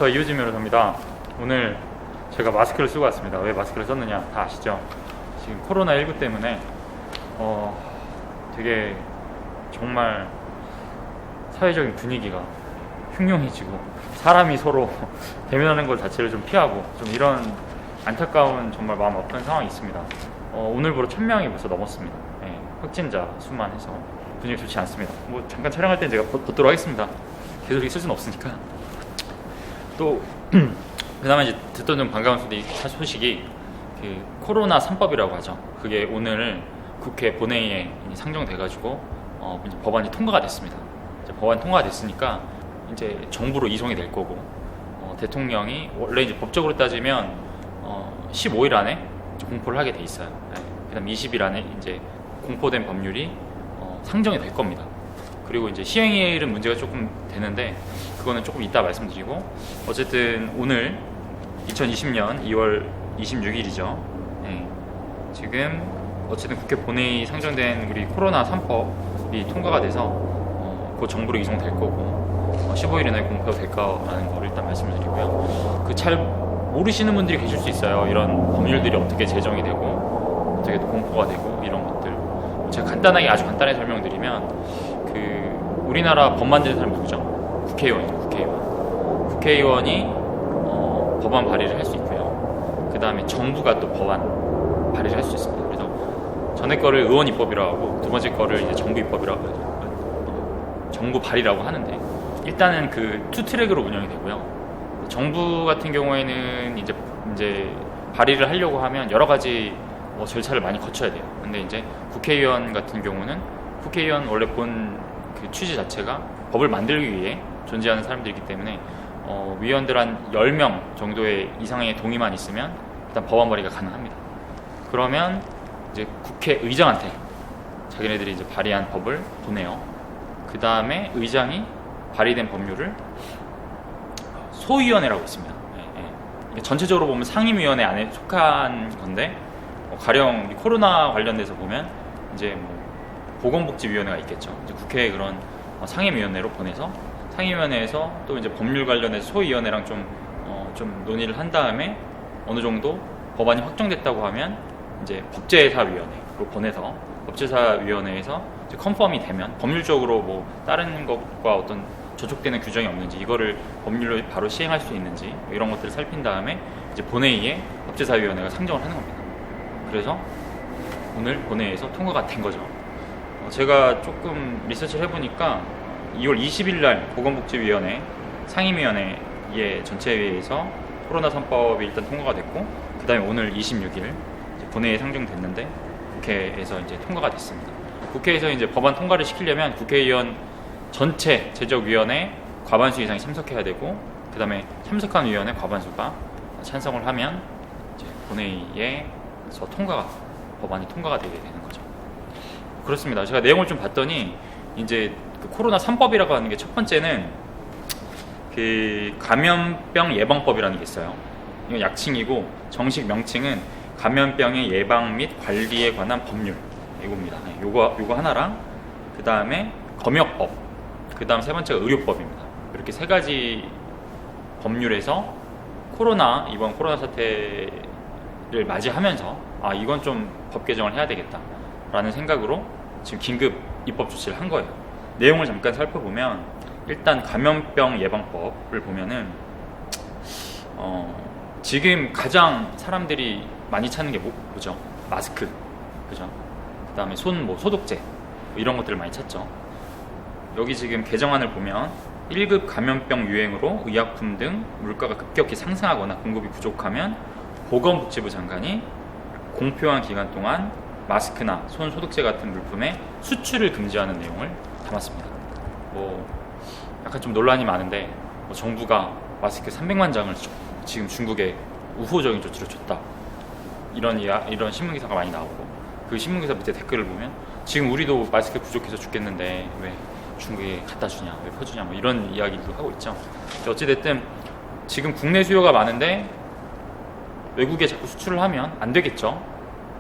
닥터 이우진 변호사입니다. 오늘 제가 마스크를 쓰고 왔습니다. 왜 마스크를 썼느냐 다 아시죠? 지금 코로나19 때문에 되게 정말 사회적인 분위기가 흉흉해지고 사람이 서로 대면하는 것 자체를 좀 피하고 좀 이런 안타까운 정말 마음 아픈 상황이 있습니다. 오늘부로 1000명이 벌써 넘었습니다. 네, 확진자 수만 해서 분위기 좋지 않습니다. 뭐 잠깐 촬영할 땐 제가 벗도록 하겠습니다. 계속 이렇게 쓸 수는 없으니까. 또 그다음에 이제 듣던 좀 반가운 소식이 그 코로나 3법이라고 하죠. 그게 오늘 국회 본회의에 상정돼가지고 이제 법안이 통과가 됐습니다. 이제 법안 통과가 됐으니까 이제 정부로 이송이 될 거고 대통령이 원래 이제 법적으로 따지면 15일 안에 공포를 하게 돼 있어요. 네. 그다음 20일 안에 이제 공포된 법률이 상정이 될 겁니다. 그리고 이제 시행일은 문제가 조금 되는데 그거는 조금 이따 말씀드리고, 어쨌든 오늘 2020년 2월 26일이죠. 네. 지금 어쨌든 국회 본회의 상정된 우리 코로나 3법이 통과가 돼서 곧 정부로 이송될 거고 15일 이내에 공표될 거라는 걸 일단 말씀을 드리고요. 그 잘 모르시는 분들이 계실 수 있어요. 이런 법률들이 어떻게 제정이 되고 어떻게 또 공포가 되고 이런 것들. 제가 간단하게 아주 간단하게 설명드리면 그 우리나라 법 만드는 사람 누구죠? 국회의원. 국회의원이 법안 발의를 할 수 있고요. 그 다음에 정부가 또 법안 발의를 할 수 있습니다. 그래서 전에 거를 의원 입법이라고 하고 두 번째 거를 이제 정부 입법이라고 하죠. 정부 발의라고 하는데 일단은 그 투 트랙으로 운영이 되고요. 정부 같은 경우에는 이제 발의를 하려고 하면 여러 가지 절차를 많이 거쳐야 돼요. 근데 이제 국회의원 같은 경우는 국회의원 원래 본 그 취지 자체가 법을 만들기 위해 존재하는 사람들이기 때문에 위원들 한 10명 정도의 이상의 동의만 있으면 일단 법안 발의가 가능합니다. 그러면 이제 국회의장한테 자기네들이 이제 발의한 법을 보내요. 그 다음에 의장이 발의된 법률을 소위원회라고 있습니다. 전체적으로 보면 상임위원회 안에 속한 건데 가령 코로나 관련돼서 보면 이제 보건복지위원회가 있겠죠. 이제 국회에 그런 상임위원회로 보내서 상임위원회에서 또 이제 법률 관련해서 소위원회랑 좀 논의를 한 다음에 어느 정도 법안이 확정됐다고 하면 이제 법제사위원회로 보내서 법제사위원회에서 이제 컨펌이 되면 법률적으로 뭐 다른 것과 어떤 저촉되는 규정이 없는지 이거를 법률로 바로 시행할 수 있는지 이런 것들을 살핀 다음에 이제 본회의에 법제사위원회가 상정을 하는 겁니다. 그래서 오늘 본회의에서 통과가 된 거죠. 제가 조금 리서치를 해보니까 2월 20일 날 보건복지위원회 상임위원회의 전체회의에서 코로나 3법이 일단 통과가 됐고 그 다음에 오늘 26일 본회의에 상정됐는데 국회에서 이제 통과가 됐습니다. 국회에서 이제 법안 통과를 시키려면 국회의원 전체 제적위원회 과반수 이상이 참석해야 되고 그 다음에 참석한 위원회 과반수가 찬성을 하면 이제 본회의에서 법안이 통과가 되게 되는 거죠. 그렇습니다. 제가 내용을 좀 봤더니 이제 그 코로나 3법이라고 하는 게 첫 번째는 그 감염병 예방법이라는 게 있어요. 이건 약칭이고 정식 명칭은 감염병의 예방 및 관리에 관한 법률 이겁니다. 요거 하나랑 그 다음에 검역법, 그 다음 세 번째가 의료법입니다. 이렇게 세 가지 법률에서 이번 코로나 사태를 맞이하면서 이건 좀 법 개정을 해야 되겠다라는 생각으로 지금 긴급 입법 조치를 한 거예요. 내용을 잠깐 살펴보면 일단 감염병 예방법을 보면은 지금 가장 사람들이 많이 찾는 게 뭐죠? 마스크, 그죠? 그 다음에 소독제 이런 것들을 많이 찾죠. 여기 지금 개정안을 보면 1급 감염병 유행으로 의약품 등 물가가 급격히 상승하거나 공급이 부족하면 보건복지부 장관이 공표한 기간 동안 마스크나 손 소독제 같은 물품의 수출을 금지하는 내용을 담았습니다. 약간 좀 논란이 많은데 정부가 마스크 300만 장을 지금 중국에 우호적인 조치를 줬다. 이런 신문 기사가 많이 나오고 그 신문 기사 밑에 댓글을 보면 지금 우리도 마스크 부족해서 죽겠는데 왜 중국에 갖다 주냐, 왜 퍼주냐 이런 이야기도 하고 있죠. 어찌됐든 지금 국내 수요가 많은데 외국에 자꾸 수출을 하면 안 되겠죠.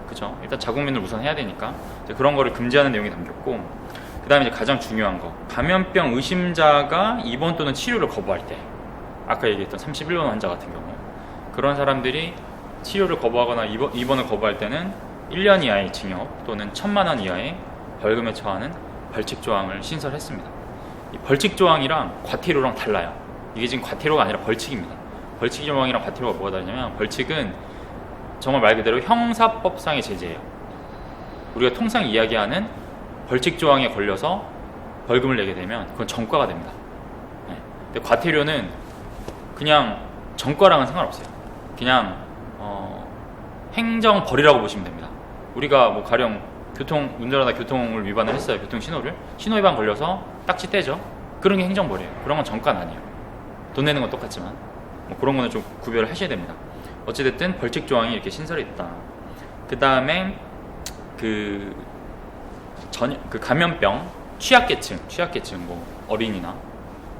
그죠? 일단 자국민을 우선 해야 되니까 그런 거를 금지하는 내용이 담겼고, 그 다음에 이제 가장 중요한 거, 감염병 의심자가 입원 또는 치료를 거부할 때 아까 얘기했던 31번 환자 같은 경우 그런 사람들이 치료를 거부하거나 입원을 거부할 때는 1년 이하의 징역 또는 1,000만 원 이하의 벌금에 처하는 벌칙 조항을 신설했습니다. 이 벌칙 조항이랑 과태료랑 달라요. 이게 지금 과태료가 아니라 벌칙입니다. 벌칙 조항이랑 과태료가 뭐가 다르냐면 벌칙은 정말 말 그대로 형사법상의 제재예요. 우리가 통상 이야기하는 벌칙 조항에 걸려서 벌금을 내게 되면 그건 전과가 됩니다. 네. 근데 과태료는 그냥 전과랑은 상관없어요. 그냥 행정벌이라고 보시면 됩니다. 우리가 뭐 가령 운전하다 교통을 위반을 했어요. 교통신호를 신호위반 걸려서 딱지 떼죠. 그런 게 행정벌이에요. 그런 건 전과는 아니에요. 돈 내는 건 똑같지만 뭐 그런 거는 좀 구별을 하셔야 됩니다. 어찌됐든 벌칙 조항이 이렇게 신설이 있다. 그 다음에 그 감염병 취약계층 뭐 어린이나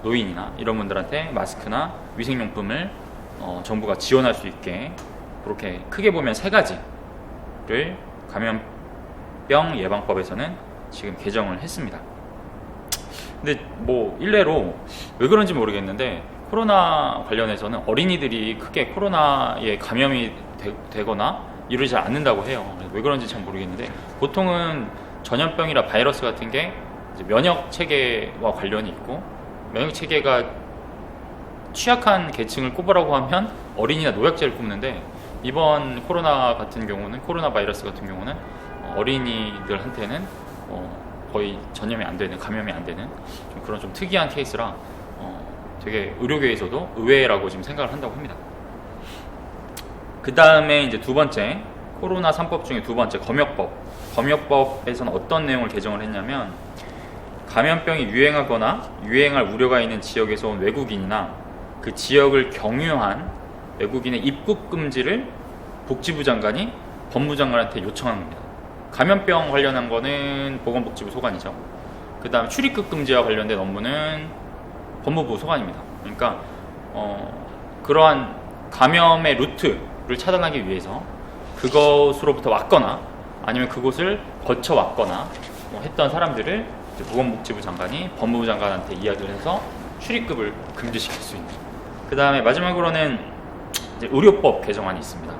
노인이나 이런 분들한테 마스크나 위생용품을 정부가 지원할 수 있게 그렇게 크게 보면 3가지를 감염병 예방법에서는 지금 개정을 했습니다. 근데 뭐 일례로 왜 그런지 모르겠는데 코로나 관련해서는 어린이들이 크게 코로나에 감염이 되거나 이러지 않는다고 해요. 왜 그런지 잘 모르겠는데 보통은 전염병이나 바이러스 같은 게 이제 면역 체계와 관련이 있고 면역 체계가 취약한 계층을 꼽으라고 하면 어린이나 노약자를 꼽는데 이번 코로나 바이러스 같은 경우는 어린이들한테는 거의 전염이 안 되는, 감염이 안 되는 그런 좀 특이한 케이스라 되게 의료계에서도 의외라고 지금 생각을 한다고 합니다. 그 다음에 이제 두 번째 코로나 3법 중에 두 번째 검역법에서는 어떤 내용을 개정을 했냐면 감염병이 유행하거나 유행할 우려가 있는 지역에서 온 외국인이나 그 지역을 경유한 외국인의 입국 금지를 복지부 장관이 법무부 장관한테 요청한 겁니다. 감염병 관련한 거는 보건복지부 소관이죠. 그 다음 출입국 금지와 관련된 업무는 법무부 소관입니다. 그러니까 그러한 감염의 루트를 차단하기 위해서 그것으로부터 왔거나 아니면 그곳을 거쳐 왔거나 했던 사람들을 보건복지부 장관이 법무부 장관한테 이야기를 해서 출입국을 금지시킬 수 있는. 그 다음에 마지막으로는 이제 의료법 개정안이 있습니다.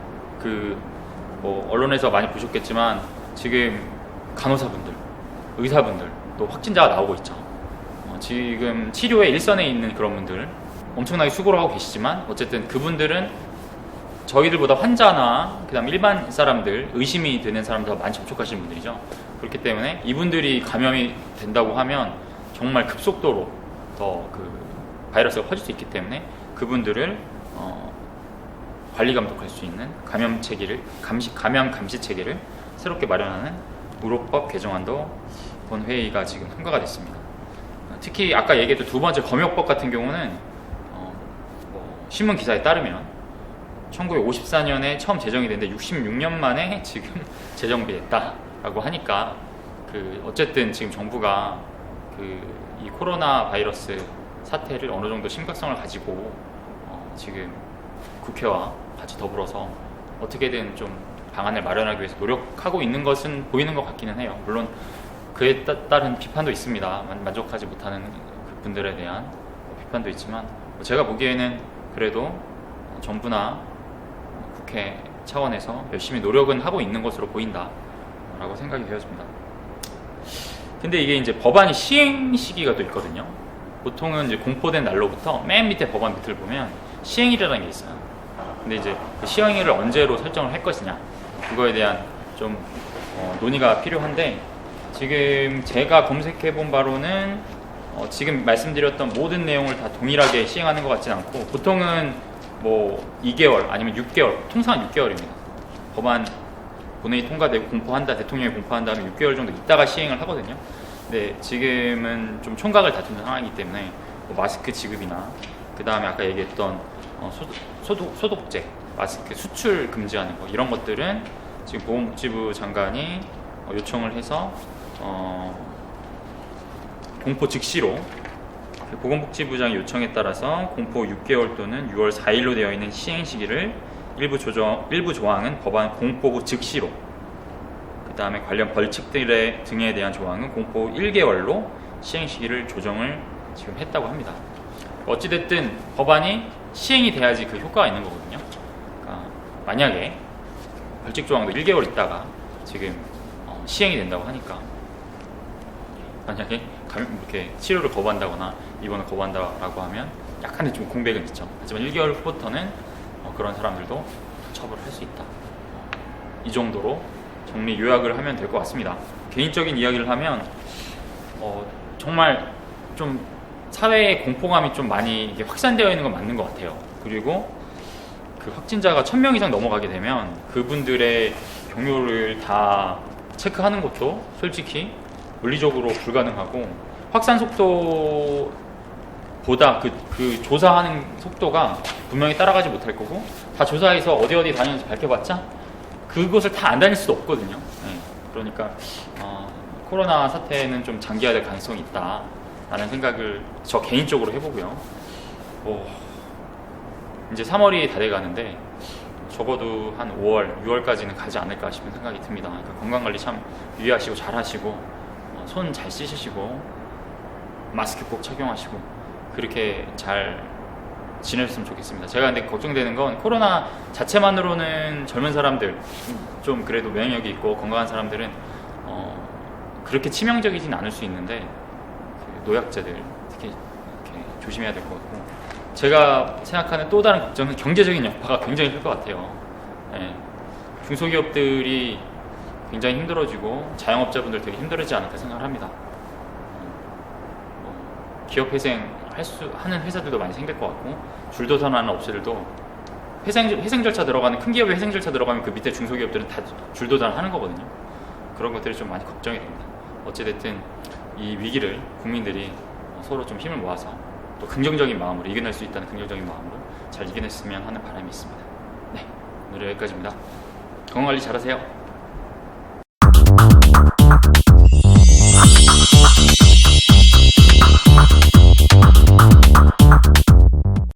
뭐 언론에서 많이 보셨겠지만 지금 간호사분들, 의사분들 또 확진자가 나오고 있죠. 지금 치료의 일선에 있는 그런 분들 엄청나게 수고를 하고 계시지만 어쨌든 그분들은 저희들보다 환자나 그다음 일반 사람들, 의심이 되는 사람들 많이 접촉하시는 분들이죠. 그렇기 때문에 이분들이 감염이 된다고 하면 정말 급속도로 더 바이러스가 퍼질 수 있기 때문에 그분들을 관리 감독할 수 있는 감염 감시 체계를 새롭게 마련하는 의료법 개정안도 본회의가 지금 통과가 됐습니다. 특히 아까 얘기했던 두 번째 검역법 같은 경우는 신문 기사에 따르면 1954년에 처음 제정이 됐는데 66년 만에 지금 제정됐다라고 하니까 어쨌든 지금 정부가 이 코로나 바이러스 사태를 어느 정도 심각성을 가지고 지금 국회와 같이 더불어서 어떻게든 좀 방안을 마련하기 위해서 노력하고 있는 것은 보이는 것 같기는 해요. 물론 그에 따른 비판도 있습니다. 만족하지 못하는 분들에 대한 비판도 있지만 제가 보기에는 그래도 정부나 국회 차원에서 열심히 노력은 하고 있는 것으로 보인다라고 생각이 되었습니다. 근데 이게 이제 법안이 시행 시기가 또 있거든요. 보통은 이제 공포된 날로부터 맨 밑에 법안 밑을 보면 시행일이라는 게 있어요. 근데 이제 그 시행일을 언제로 설정을 할 것이냐 그거에 대한 좀 논의가 필요한데 지금 제가 검색해 본 바로는 지금 말씀드렸던 모든 내용을 다 동일하게 시행하는 것 같지는 않고 보통은 뭐 2개월 아니면 6개월, 통상 6개월입니다. 법안 본회의 통과되고 공포한다, 대통령이 공포한 다음에 6개월 정도 있다가 시행을 하거든요. 근데 지금은 좀 총각을 다투는 상황이기 때문에 뭐 마스크 지급이나 그 다음에 아까 얘기했던 소독제, 마스크 수출 금지하는 거 이런 것들은 지금 보건복지부 장관이 요청을 해서 공포 즉시로 보건복지부장의 요청에 따라서 공포 6개월 또는 6월 4일로 되어 있는 시행 시기를 일부 조항은 법안 공포 후 즉시로 그 다음에 관련 벌칙 등에 대한 조항은 공포 1개월로 시행 시기를 조정을 지금 했다고 합니다. 어찌됐든 법안이 시행이 돼야지 그 효과가 있는 거거든요. 그러니까 만약에 벌칙 조항도 1개월 있다가 지금 시행이 된다고 하니까 만약에 이렇게 치료를 거부한다거나 입원을 거부한다라고 하면 약간의 좀 공백은 있죠. 하지만 1개월 후부터는 그런 사람들도 처벌을 할 수 있다. 이 정도로 정리 요약을 하면 될 것 같습니다. 개인적인 이야기를 하면 정말 좀 사회의 공포감이 좀 많이 이게 확산되어 있는 건 맞는 것 같아요. 그리고 그 확진자가 1000명 이상 넘어가게 되면 그분들의 경로를 다 체크하는 것도 솔직히 물리적으로 불가능하고, 확산 속도보다 그 조사하는 속도가 분명히 따라가지 못할 거고, 다 조사해서 어디 다니는지 밝혀봤자 그곳을 다 안 다닐 수도 없거든요. 네. 그러니까 코로나 사태는 좀 장기화될 가능성이 있다라는 생각을 저 개인적으로 해보고요. 이제 3월이 다 돼가는데 적어도 한 5월, 6월까지는 가지 않을까 싶은 생각이 듭니다. 그러니까 건강관리 참 유의하시고 잘 하시고, 손 잘 씻으시고 마스크 꼭 착용하시고 그렇게 잘 지내셨으면 좋겠습니다. 제가 근데 걱정되는 건 코로나 자체만으로는 젊은 사람들, 좀 그래도 면역력이 있고 건강한 사람들은 그렇게 치명적이진 않을 수 있는데 그 노약자들 특히 이렇게 조심해야 될 것 같고, 제가 생각하는 또 다른 걱정은 경제적인 여파가 굉장히 클 것 같아요. 네. 중소기업들이 굉장히 힘들어지고 자영업자분들 되게 힘들어지지 않을까 생각을 합니다. 기업 회생 하는 회사들도 많이 생길 것 같고, 줄도산하는 업체들도 회생 절차 들어가는, 큰 기업의 회생 절차 들어가면 그 밑에 중소기업들은 다 줄도산 하는 거거든요. 그런 것들이 좀 많이 걱정이 됩니다. 어찌됐든 이 위기를 국민들이 서로 좀 힘을 모아서 또 긍정적인 마음으로 이겨낼 수 있다는 긍정적인 마음으로 잘 이겨냈으면 하는 바람이 있습니다. 네, 오늘 여기까지입니다. 건강관리 잘하세요.